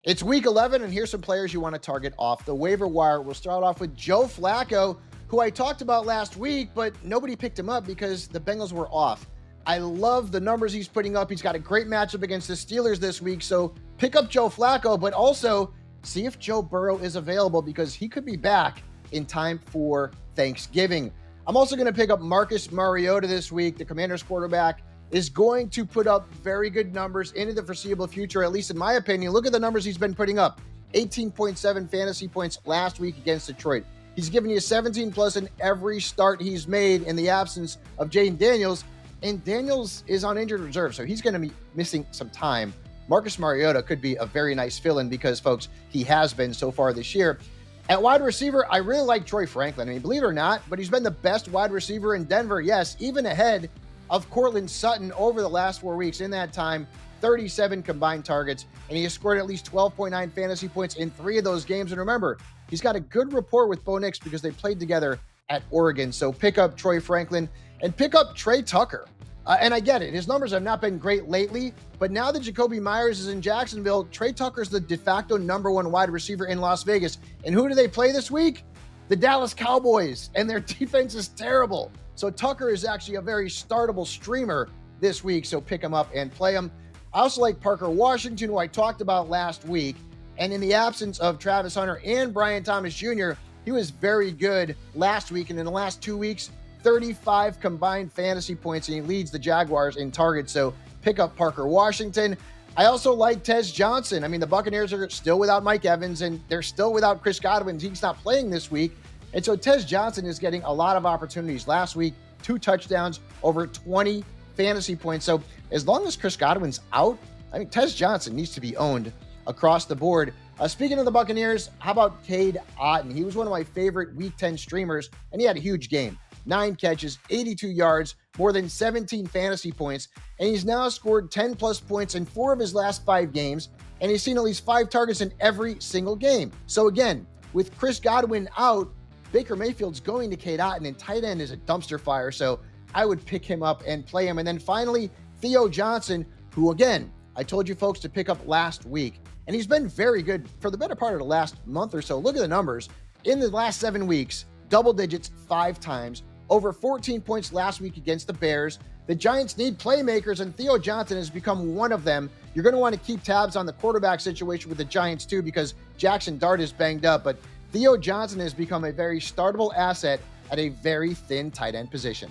It's week 11, and here's some players you want to target off the waiver wire. We'll start off with Joe Flacco, who I talked about last week, but nobody picked him up because the Bengals were off. I love the numbers he's putting up. He's got a great matchup against the Steelers this week, so pick up Joe Flacco, but also see if Joe Burrow is available because he could be back in time for Thanksgiving. I'm also going to pick up Marcus Mariota this week, the Commanders quarterback is going to put up very good numbers into the foreseeable future, at least in my opinion. Look at the numbers he's been putting up. 18.7 fantasy points last week against Detroit. He's given you 17 plus in every start he's made in the absence of Jaden Daniels, and Daniels is on injured reserve, so he's going to be missing some time. Marcus Mariota could be a very nice fill-in because, folks, he has been so far this year. At wide receiver, I really like Troy Franklin. I mean, believe it or not, but he's been the best wide receiver in Denver, yes, even ahead of Courtland Sutton over the last 4 weeks. In that time, 37 combined targets, and he has scored at least 12.9 fantasy points in 3 of those games. And remember, he's got a good rapport with Bo Nix because they played together at Oregon. So pick up Troy Franklin and pick up Trey Tucker. And I get it. His numbers have not been great lately, but now that Jacoby Myers is in Jacksonville, Trey Tucker's the de facto number 1 wide receiver in Las Vegas. And who do they play this week? The Dallas Cowboys, and their defense is terrible. So Tucker is actually a very startable streamer this week, so pick him up and play him. I also like Parker Washington, who I talked about last week. And in the absence of Travis Hunter and Brian Thomas Jr., he was very good last week. And in the last 2 weeks, 35 combined fantasy points, and he leads the Jaguars in targets. So pick up Parker Washington. I also like Tez Johnson. I mean, the Buccaneers are still without Mike Evans, and they're still without Chris Godwin. He's not playing this week. And so Tez Johnson is getting a lot of opportunities. Last week, 2 touchdowns, over 20 fantasy points. So as long as Chris Godwin's out, I think Tez Johnson needs to be owned across the board. Speaking of the Buccaneers, how about Cade Otton? He was one of my favorite Week 10 streamers, and he had a huge game. 9 catches, 82 yards, more than 17 fantasy points, and he's now scored 10-plus points in 4 of his last 5 games, and he's seen at least 5 targets in every single game. So again, with Chris Godwin out, Baker Mayfield's going to Cade Otton, and tight end is a dumpster fire, so I would pick him up and play him. And then finally, Theo Johnson, who, again, I told you folks to pick up last week, and he's been very good for the better part of the last month or so. Look at the numbers. In the last 7 weeks, double digits 5 times, over 14 points last week against the Bears. The Giants need playmakers, and Theo Johnson has become one of them. You're going to want to keep tabs on the quarterback situation with the Giants, too, because Jackson Dart is banged up, but Theo Johnson has become a very startable asset at a very thin tight end position.